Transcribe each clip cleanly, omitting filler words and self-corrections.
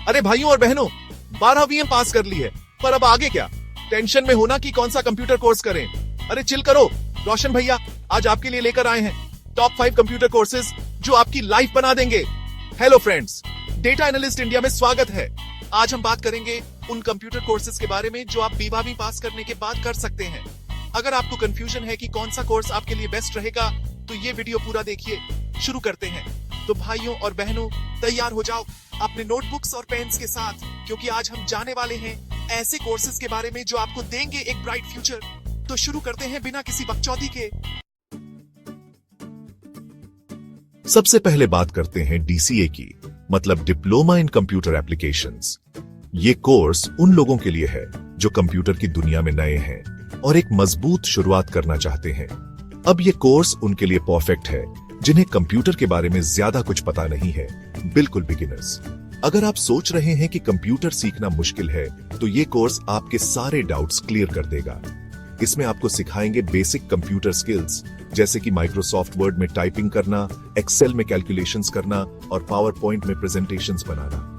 अरे भाइयों और बहनों, 12वीं पास कर ली है, पर अब आगे क्या? टेंशन में होना कि कौन सा कंप्यूटर कोर्स करें। अरे चिल करो, रोशन भैया आज आपके लिए लेकर आए हैं टॉप 5 कंप्यूटर कोर्सेज जो आपकी लाइफ बना देंगे। Hello friends, data analyst India में स्वागत है। आज हम बात करेंगे उन कंप्यूटर कोर्सेज के बारे में जो आप 12वीं पास करने के बाद कर सकते हैं। अगर आपको कंफ्यूजन है कि कौन सा कोर्स आपके लिए बेस्ट रहेगा, तो ये वीडियो पूरा देखिए। शुरू करते हैं। तो भाइयों और बहनों, तैयार हो जाओ अपने नोटबुक्स और पेन्स के साथ, क्योंकि आज हम जाने वाले हैं ऐसे कोर्सेज के बारे में जो आपको देंगे एक ब्राइट फ्यूचर। तो शुरू करते हैं बिना किसी बकचोदी के। सबसे पहले बात करते हैं डीसीए की, मतलब डिप्लोमा इन कंप्यूटर एप्लीकेशंस। ये कोर्स उन लोगों के लिए है जो कंप्यूटर की दुनिया में नए हैं और एक मजबूत शुरुआत करना चाहते हैं। अब ये कोर्स उनके लिए परफेक्ट है जिन्हें कंप्यूटर के बारे में ज्यादा कुछ पता नहीं है, बिल्कुल बिगिनर्स। अगर आप सोच रहे हैं कि कंप्यूटर सीखना मुश्किल है, तो ये कोर्स आपके सारे डाउट्स क्लियर कर देगा। इसमें आपको सिखाएंगे बेसिक कंप्यूटर स्किल्स, जैसे कि माइक्रोसॉफ्ट वर्ड में टाइपिंग करना, एक्सेल में कैलकुलेशंस करना और पावर पॉइंट में प्रेजेंटेशंस बनाना।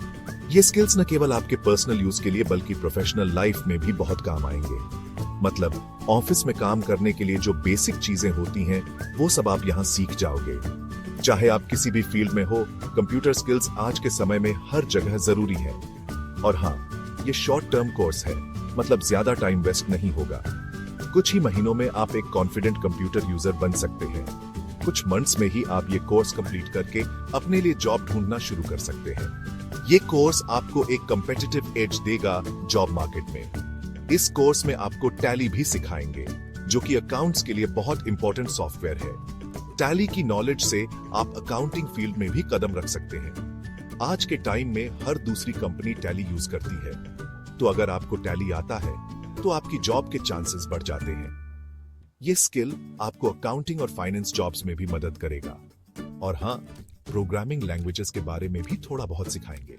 ये स्किल्स न केवल आपके पर्सनल यूज के लिए बल्कि प्रोफेशनल लाइफ में भी बहुत काम आएंगे। मतलब ऑफिस में काम करने के लिए जो बेसिक चीजें होती हैं, वो सब आप यहाँ सीख जाओगे। चाहे आप किसी भी फील्ड में हो, कंप्यूटर स्किल्स आज के समय में हर जगह जरूरी है। और हाँ, ये शॉर्ट टर्म कोर्स है, मतलब ज्यादा टाइम वेस्ट नहीं होगा। कुछ ही महीनों में आप एक कॉन्फिडेंट कंप्यूटर यूजर बन सकते हैं। कुछ मंथ्स में ही आप ये कोर्स कंप्लीट करके अपने लिए जॉब ढूंढना शुरू कर सकते हैं। ये कोर्स आपको एक कॉम्पिटिटिव एज देगा जॉब मार्केट में। इस कोर्स में आपको टैली भी सिखाएंगे, जो कि अकाउंट्स के लिए बहुत इंपॉर्टेंट सॉफ्टवेयर है। टैली की नॉलेज से आप अकाउंटिंग फील्ड में भी कदम रख सकते हैं। आज के टाइम में हर दूसरी कंपनी टैली यूज करती है, तो अगर आपको टैली आता है तो आपकी जॉब के चांसेस बढ़ जाते हैं। ये स्किल आपको अकाउंटिंग और फाइनेंस जॉब्स में भी मदद करेगा। और हाँ, प्रोग्रामिंग लैंग्वेजेस के बारे में भी थोड़ा बहुत सिखाएंगे।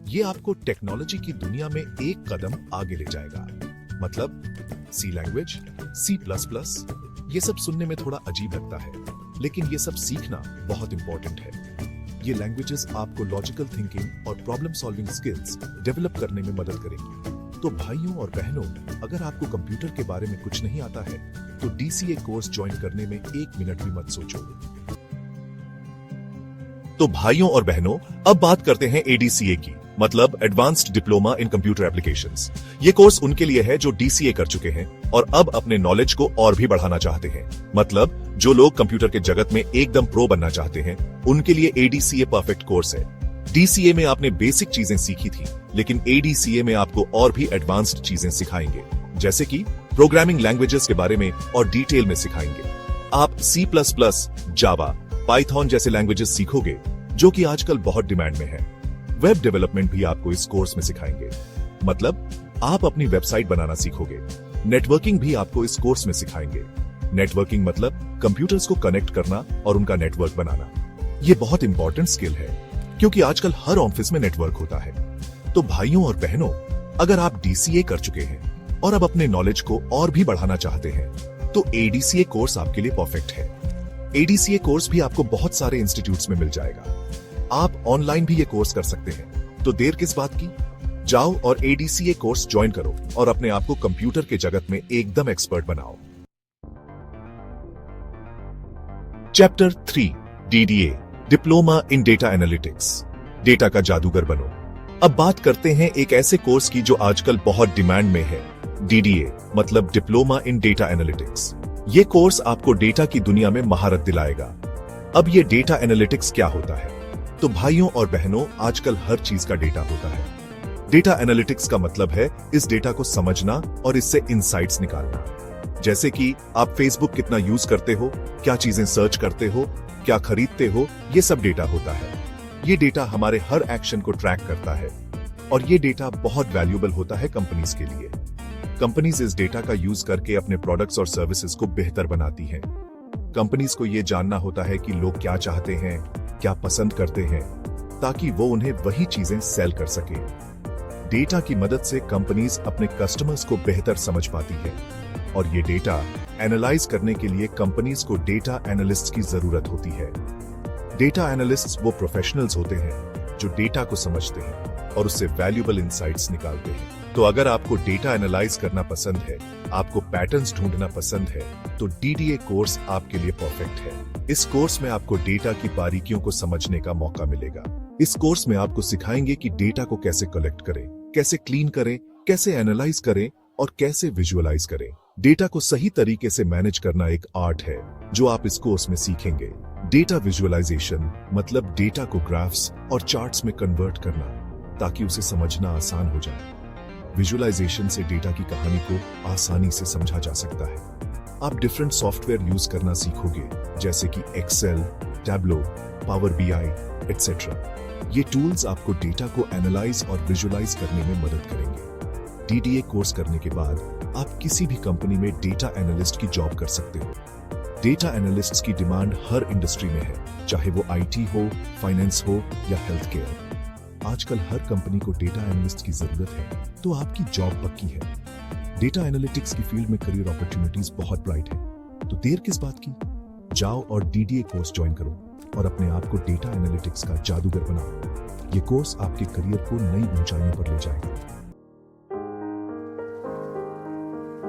ये आपको टेक्नोलॉजी की दुनिया में एक कदम आगे ले जाएगा। मतलब सी लैंग्वेज, C++, ये सब सुनने में थोड़ा अजीब लगता है, लेकिन ये सब सीखना बहुत इंपॉर्टेंट है। ये लैंग्वेजेस आपको लॉजिकल थिंकिंग और प्रॉब्लम सॉल्विंग स्किल्स डेवलप करने में मदद करेंगी। तो भाइयों और बहनों, अगर आपको कंप्यूटर के बारे में कुछ नहीं आता है, तो डीसीए कोर्स ज्वाइन करने में 1 मिनट भी मत सोचो। तो भाइयों और बहनों, अब बात करते हैं एडीसीए की, मतलब advanced diploma in computer applications. ये कोर्स उनके लिए है जो डीसीए कर चुके हैं और अब अपने नॉलेज को और भी बढ़ाना चाहते हैं। मतलब जो लोग कंप्यूटर के जगत में एकदम प्रो बनना चाहते हैं, उनके लिए एडीसीए परफेक्ट कोर्स है। डीसीए में आपने बेसिक चीजें सीखी थी, लेकिन एडीसीए में आपको और भी एडवांस्ड चीजें सिखाएंगे, जैसे कि प्रोग्रामिंग लैंग्वेजेस के बारे में और डिटेल में सिखाएंगे। आप C++, जावा, पाइथन जैसे लैंग्वेजेस सीखोगे, जो कि आजकल बहुत डिमांड में है। वेब डेवलपमेंट भी आपको इस कोर्स में सिखाएंगे। मतलब आप अपनी वेबसाइट बनाना सीखोगे। नेटवर्किंग भी आपको इस कोर्स में सिखाएंगे। नेटवर्किंग मतलब कंप्यूटर्स को कनेक्ट करना और उनका नेटवर्क बनाना। ये बहुत इंपॉर्टेंट स्किल है, क्योंकि आजकल हर ऑफिस में नेटवर्क होता है। तो भाइयों और बहनों, अगर आप डीसीए कर चुके हैं और अब अपने नॉलेज को और भी बढ़ाना चाहते हैं, तो एडीसीए कोर्स आपके लिए परफेक्ट है। एडीसीए कोर्स भी आपको बहुत सारे इंस्टीट्यूट्स में मिल जाएगा। आप ऑनलाइन भी ये कोर्स कर सकते हैं। तो देर किस बात की, जाओ और एडीसीए कोर्स ज्वाइन करो और अपने आप को कंप्यूटर के जगत में एकदम एक्सपर्ट बनाओ। Chapter 3, DDA, diploma in data analytics. Data का जादूगर बनो। अब बात करते हैं एक ऐसे कोर्स की जो आजकल बहुत डिमांड में है। डीडीए मतलब डिप्लोमा इन डेटा एनालिटिक्स। ये कोर्स आपको डेटा की दुनिया में महारत दिलाएगा। अब ये डेटा एनालिटिक्स क्या होता है? तो भाइयों और बहनों, आजकल हर चीज का डेटा होता है। डेटा एनालिटिक्स का मतलब है इस डेटा को समझना और इससे इंसाइट्स निकालना। जैसे कि आप फेसबुक कितना यूज करते हो, क्या चीजें सर्च करते हो, क्या खरीदते हो, ये सब डेटा होता है। ये डेटा हमारे हर एक्शन को ट्रैक करता है और ये डेटा बहुत वैल्यूएबल होता है कंपनीज के लिए। कंपनीज इस डेटा का यूज करके अपने प्रोडक्ट्स और सर्विसेज को बेहतर बनाती हैं। कंपनीज को ये जानना होता है कि लोग क्या चाहते हैं, क्या पसंद करते हैं, ताकि वो उन्हें वही चीजें सेल कर सके। डेटा की मदद से कंपनीज अपने कस्टमर्स को बेहतर समझ पाती है और ये डेटा एनालाइज करने के लिए कंपनीज को डेटा एनालिस्ट्स की जरूरत होती है। डेटा एनालिस्ट्स वो प्रोफेशनल्स होते हैं जो डेटा को समझते हैं और उससे वैल्यूएबल इंसाइट्स निकालते हैं। तो अगर आपको डेटा एनालाइज करना पसंद है, आपको पैटर्न्स ढूंढना पसंद है, तो डीडीए कोर्स आपके लिए परफेक्ट है। इस कोर्स में आपको डेटा की बारीकियों को समझने का मौका मिलेगा। इस कोर्स में आपको सिखाएंगे कि डेटा को कैसे कलेक्ट करें, कैसे क्लीन करें, कैसे एनालाइज करें और कैसे विजुअलाइज करें। डेटा को सही तरीके से मैनेज करना एक आर्ट है जो आप इस कोर्स में सीखेंगे। डेटा विजुअलाइजेशन मतलब डेटा को ग्राफ्स और चार्ट्स में कन्वर्ट करना ताकि उसे समझना आसान हो जाए। विजुअलाइजेशन से डेटा की कहानी को आसानी से समझा जा सकता है। आप डिफरेंट सॉफ्टवेयर यूज करना सीखोगे, जैसे कि Excel, Tableau, power BI, et cetera. ये टूल्स आपको डेटा को एनालाइज और विजुअलाइज करने में मदद करेंगे। डीडीए कोर्स करने के बाद आप किसी भी कंपनी में डेटा एनालिस्ट की जॉब कर सकते हो। डेटा एनालिस्ट्स की डिमांड हर इंडस्ट्री में है, चाहे वो आईटी हो, फाइनेंस हो या हेल्थ केयर। आजकल हर कंपनी को डेटा एनालिस्ट की जरूरत है, तो आपकी जॉब पक्की है। डेटा एनालिटिक्स की फील्ड में करियर अपॉर्चुनिटीज बहुत ब्राइट है, तो देर किस बात की? जाओ और डीडीए कोर्स ज्वाइन करो और अपने आप को डेटा एनालिटिक्स का जादूगर बनाओ। ये कोर्स आपके करियर को नई ऊंचाइयों पर ले जाएगा।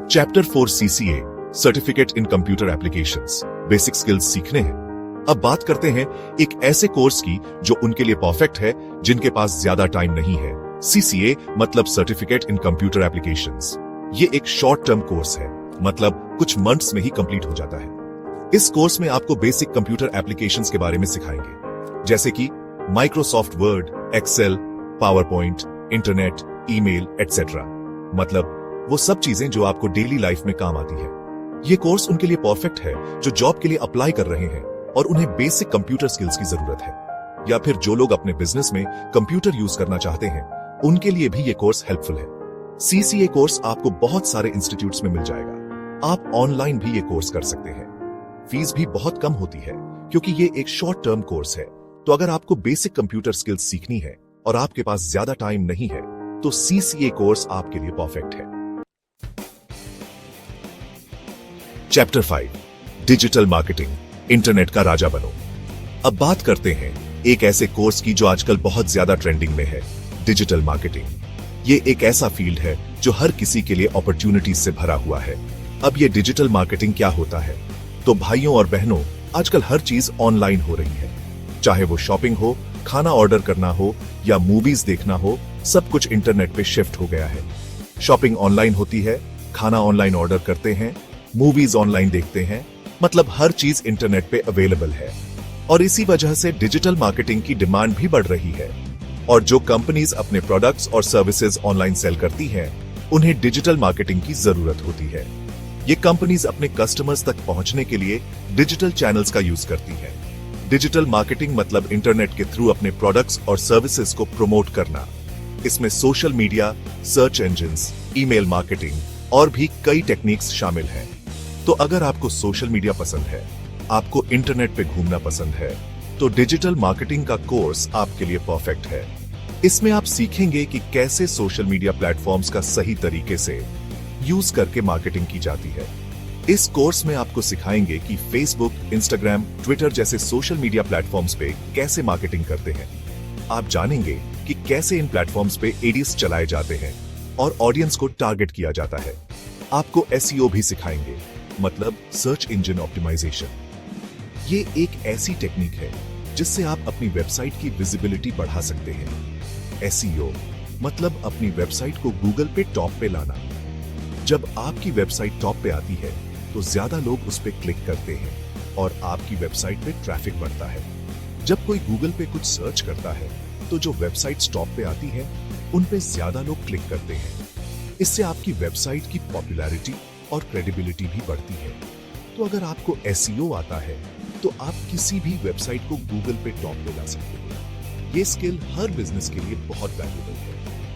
Chapter 4 CCA certificate in computer applications basic skills सीखने हैं। अब बात करते हैं एक ऐसे कोर्स की जो उनके लिए परफेक्ट है जिनके पास ज्यादा टाइम नहीं है। CCA मतलब सर्टिफिकेट इन कंप्यूटर एप्लीकेशंस। ये एक शॉर्ट टर्म कोर्स है, मतलब कुछ मंथ्स में ही कंप्लीट हो जाता है। इस कोर्स में आपको बेसिक कंप्यूटर एप्लीकेशंस के बारे में सिखाएंगे, जैसे कि Microsoft Word, Excel, PowerPoint, internet, email, et cetera. मतलब वो सब चीजें जो आपको डेली लाइफ में काम आती है। ये कोर्स उनके लिए परफेक्ट है जो जॉब के लिए अप्लाई कर रहे हैं और उन्हें बेसिक कंप्यूटर स्किल्स की जरूरत है, या फिर जो लोग अपने बिजनेस में कंप्यूटर यूज करना चाहते हैं, उनके लिए भी ये कोर्स हेल्पफुल है। CCA कोर्स आपको बहुत सारे इंस्टीट्यूट्स में मिल जाएगा। आप ऑनलाइन भी ये कोर्स कर सकते हैं। फीस भी बहुत कम होती है क्योंकि ये एक शॉर्ट टर्म कोर्स है। तो अगर आपको बेसिक कंप्यूटर स्किल्स सीखनी है और आपके पास ज्यादा टाइम नहीं है, तो CCA कोर्स आपके लिए परफेक्ट है। चैप्टर 5 डिजिटल मार्केटिंग, इंटरनेट का राजा बनो। अब बात करते हैं एक ऐसे कोर्स की जो आजकल बहुत ज्यादा ट्रेंडिंग में है, डिजिटल मार्केटिंग। ये एक ऐसा फील्ड है जो हर किसी के लिए अपॉर्चुनिटीज से भरा हुआ है। अब ये डिजिटल मार्केटिंग क्या होता है? तो भाइयों और बहनों, आजकल हर चीज ऑनलाइन हो रही है। चाहे वो शॉपिंग हो, खाना ऑर्डर करना हो या मूवीज देखना हो, सब कुछ इंटरनेट पे शिफ्ट हो गया है। शॉपिंग ऑनलाइन होती है, खाना ऑनलाइन ऑर्डर करते हैं, मूवीज ऑनलाइन देखते हैं, मतलब हर चीज इंटरनेट पे अवेलेबल है। और इसी वजह से डिजिटल मार्केटिंग की डिमांड भी बढ़ रही है। और जो कंपनीज अपने प्रोडक्ट्स और सर्विसेज ऑनलाइन सेल करती हैं, उन्हें डिजिटल मार्केटिंग की जरूरत होती है। ये कंपनीज अपने कस्टमर्स तक पहुंचने के लिए डिजिटल चैनल्स का यूज करती हैं। डिजिटल मार्केटिंग मतलब इंटरनेट के थ्रू अपने प्रोडक्ट्स और सर्विसेज को प्रमोट करना। इसमें social media, search engines, email marketing और भी कई टेक्निक्स शामिल हैं। तो अगर आपको सोशल मीडिया पसंद है, आपको इंटरनेट पे घूमना पसंद है, तो डिजिटल मार्केटिंग का कोर्स आपके लिए परफेक्ट है। इसमें आप सीखेंगे कि कैसे सोशल मीडिया प्लेटफॉर्म्स का सही तरीके से यूज करके मार्केटिंग की जाती है। इस कोर्स में आपको सिखाएंगे कि फेसबुक, इंस्टाग्राम, ट्विटर जैसे सोशल मीडिया प्लेटफॉर्म्स पे कैसे मार्केटिंग करते हैं। आप जानेंगे कि कैसे इन प्लेटफॉर्म्स पे एडीज चलाए जाते हैं और ऑडियंस को टारगेट किया जाता है। आपको SEO भी सिखाएंगे, मतलब सर्च इंजन ऑप्टिमाइजेशन। ये एक ऐसी टेक्निक है जिससे आप अपनी वेबसाइट की विजिबिलिटी बढ़ा सकते हैं। SEO मतलब अपनी वेबसाइट को गूगल पे टॉप पे लाना। जब आपकी वेबसाइट टॉप पे आती है तो ज्यादा लोग उस पे क्लिक करते हैं और आपकी वेबसाइट पे ट्रैफिक बढ़ता है। जब कोई गूगल पे कुछ सर्च करता है तो जो वेबसाइट्स टॉप पे आती है उन पे ज्यादा लोग क्लिक करते हैं। इससे आपकी वेबसाइट की पॉपुलैरिटी और क्रेडिबिलिटी भी बढ़ती है। तो अगर आपको SEO आता है तो आप किसी भी वेबसाइट को गूगल पे टॉप पे ला सकते हो। ये स्किल हर बिजनेस के लिए बहुत वैल्यूएबल है।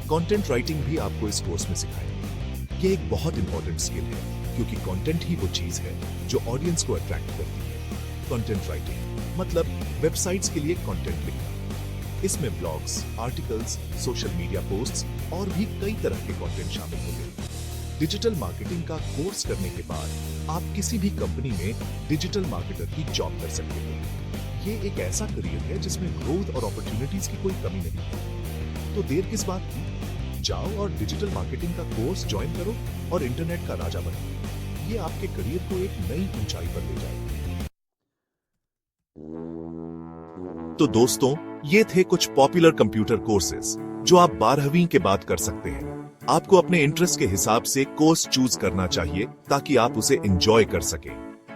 कंटेंट राइटिंग भी आपको इस कोर्स में सिखाएंगे। ये एक बहुत इंपॉर्टेंट स्किल है क्योंकि कंटेंट ही वो चीज है जो ऑडियंस को अट्रैक्ट करती है। कंटेंट राइटिंग मतलब वेबसाइट्स के लिए कंटेंट लिखना। इसमें blogs, articles, social media posts और भी कई तरह के कंटेंट शामिल होते हैं। डिजिटल मार्केटिंग का कोर्स करने के बाद आप किसी भी कंपनी में डिजिटल मार्केटर की जॉब कर सकते हो। ये एक ऐसा करियर है जिसमें ग्रोथ और अपॉर्चुनिटीज की कोई कमी नहीं है। तो देर किस बात की? जाओ और डिजिटल मार्केटिंग का कोर्स ज्वाइन करो और इंटरनेट का राजा बनो। ये आपके करियर को एक नई ऊंचाई पर ले जाएगा। तो दोस्तों, ये थे कुछ पॉपुलर कंप्यूटर कोर्सेज जो आप 12वीं के बाद कर सकते हैं। आपको अपने इंटरेस्ट के हिसाब से कोर्स चूज करना चाहिए ताकि आप उसे एंजॉय कर सकें।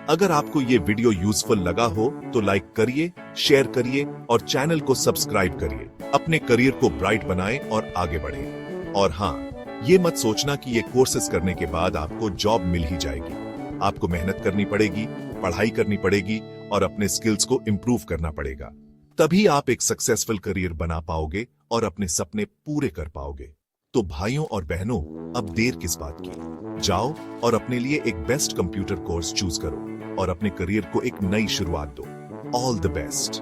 अगर आपको ये वीडियो यूजफुल लगा हो तो लाइक करिए, शेयर करिए और चैनल को सब्सक्राइब करिए। अपने करियर को ब्राइट बनाएं और आगे बढ़ें। और हाँ, ये मत सोचना कि ये कोर्सेज करने के बाद आपको जॉब मिल ही जाएगी। आपको मेहनत करनी पड़ेगी, पढ़ाई करनी पड़ेगी और अपने स्किल्स को इंप्रूव करना पड़ेगा। तभी आप एक सक्सेसफुल करियर बना पाओगे और अपने सपने पूरे कर पाओगे। तो भाइयों और बहनों, अब देर किस बात की? जाओ और अपने लिए एक बेस्ट कंप्यूटर कोर्स चूज करो और अपने करियर को एक नई शुरुआत दो। All the best.